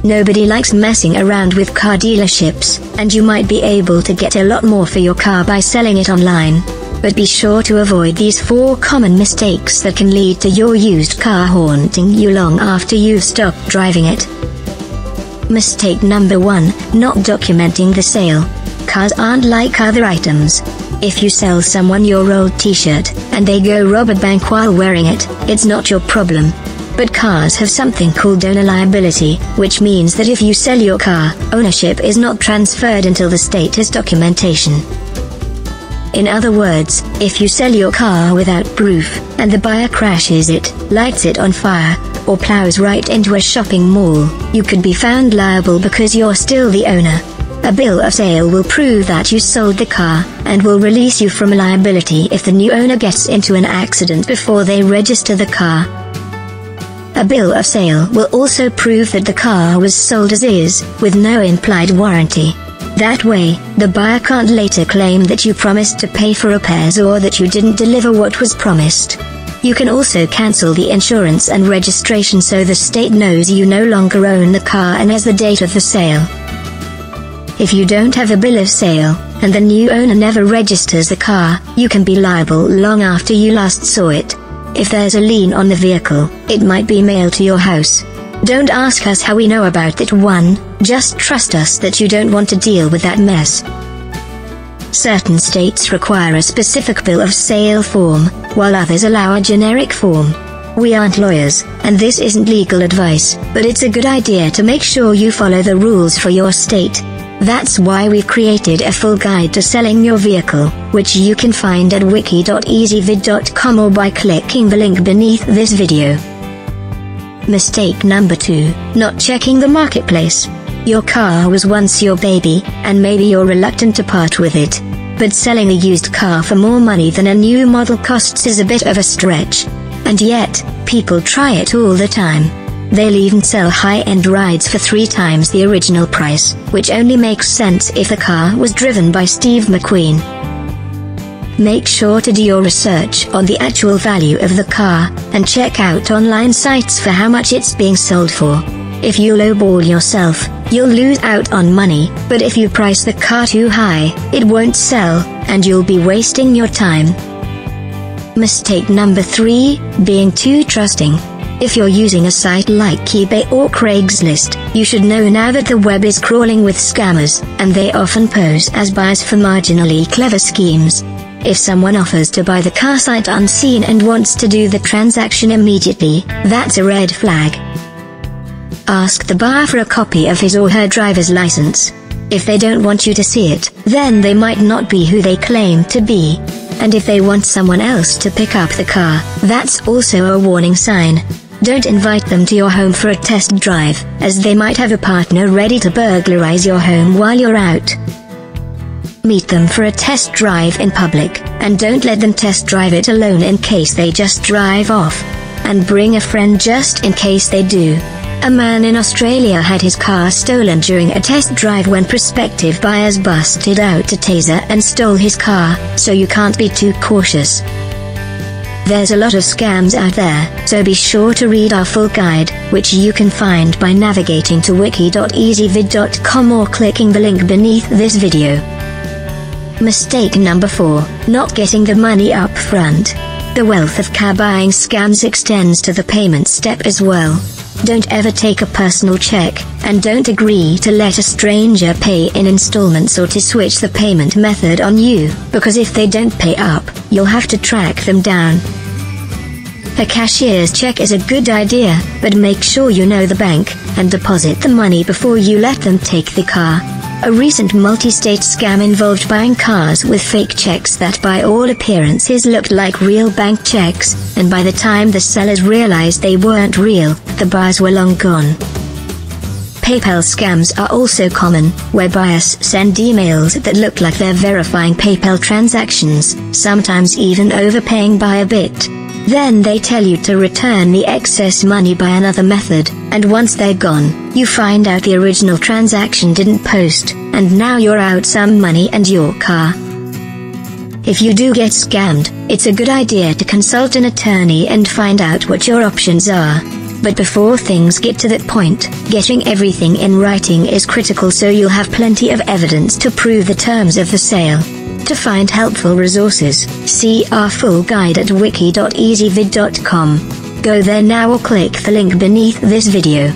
Nobody likes messing around with car dealerships, and you might be able to get a lot more for your car by selling it online. But be sure to avoid these 4 common mistakes that can lead to your used car haunting you long after you've stopped driving it. Mistake number 1, not documenting the sale. Cars aren't like other items. If you sell someone your old t-shirt, and they go rob a bank while wearing it, it's not your problem. But cars have something called owner liability, which means that if you sell your car, ownership is not transferred until the state has documentation. In other words, if you sell your car without proof, and the buyer crashes it, lights it on fire, or plows right into a shopping mall, you could be found liable because you're still the owner. A bill of sale will prove that you sold the car, and will release you from liability if the new owner gets into an accident before they register the car. A bill of sale will also prove that the car was sold as is, with no implied warranty. That way, the buyer can't later claim that you promised to pay for repairs or that you didn't deliver what was promised. You can also cancel the insurance and registration so the state knows you no longer own the car and has the date of the sale. If you don't have a bill of sale, and the new owner never registers the car, you can be liable long after you last saw it. If there's a lien on the vehicle, it might be mailed to your house. Don't ask us how we know about that one, just trust us that you don't want to deal with that mess. Certain states require a specific bill of sale form, while others allow a generic form. We aren't lawyers, and this isn't legal advice, but it's a good idea to make sure you follow the rules for your state. That's why we've created a full guide to selling your vehicle, which you can find at wiki.ezvid.com or by clicking the link beneath this video. Mistake number 2, not checking the marketplace. Your car was once your baby, and maybe you're reluctant to part with it. But selling a used car for more money than a new model costs is a bit of a stretch. And yet, people try it all the time. They'll even sell high-end rides for 3 times the original price, which only makes sense if the car was driven by Steve McQueen. Make sure to do your research on the actual value of the car, and check out online sites for how much it's being sold for. If you lowball yourself, you'll lose out on money, but if you price the car too high, it won't sell, and you'll be wasting your time. Mistake number 3, being too trusting. If you're using a site like eBay or Craigslist, you should know now that the web is crawling with scammers, and they often pose as buyers for marginally clever schemes. If someone offers to buy the car sight unseen and wants to do the transaction immediately, that's a red flag. Ask the buyer for a copy of his or her driver's license. If they don't want you to see it, then they might not be who they claim to be. And if they want someone else to pick up the car, that's also a warning sign. Don't invite them to your home for a test drive, as they might have a partner ready to burglarize your home while you're out. Meet them for a test drive in public, and don't let them test drive it alone in case they just drive off. And bring a friend just in case they do. A man in Australia had his car stolen during a test drive when prospective buyers busted out a taser and stole his car, so you can't be too cautious. There's a lot of scams out there, so be sure to read our full guide, which you can find by navigating to wiki.ezvid.com or clicking the link beneath this video. Mistake number 4, not getting the money up front. The wealth of car buying scams extends to the payment step as well. Don't ever take a personal check, and don't agree to let a stranger pay in installments or to switch the payment method on you, because if they don't pay up, you'll have to track them down. A cashier's check is a good idea, but make sure you know the bank, and deposit the money before you let them take the car. A recent multi-state scam involved buying cars with fake checks that by all appearances looked like real bank checks, and by the time the sellers realized they weren't real, the buyers were long gone. PayPal scams are also common, where buyers send emails that look like they're verifying PayPal transactions, sometimes even overpaying by a bit. Then they tell you to return the excess money by another method, and once they're gone, you find out the original transaction didn't post, and now you're out some money and your car. If you do get scammed, it's a good idea to consult an attorney and find out what your options are. But before things get to that point, getting everything in writing is critical so you'll have plenty of evidence to prove the terms of the sale. To find helpful resources, see our full guide at wiki.ezvid.com. Go there now or click the link beneath this video.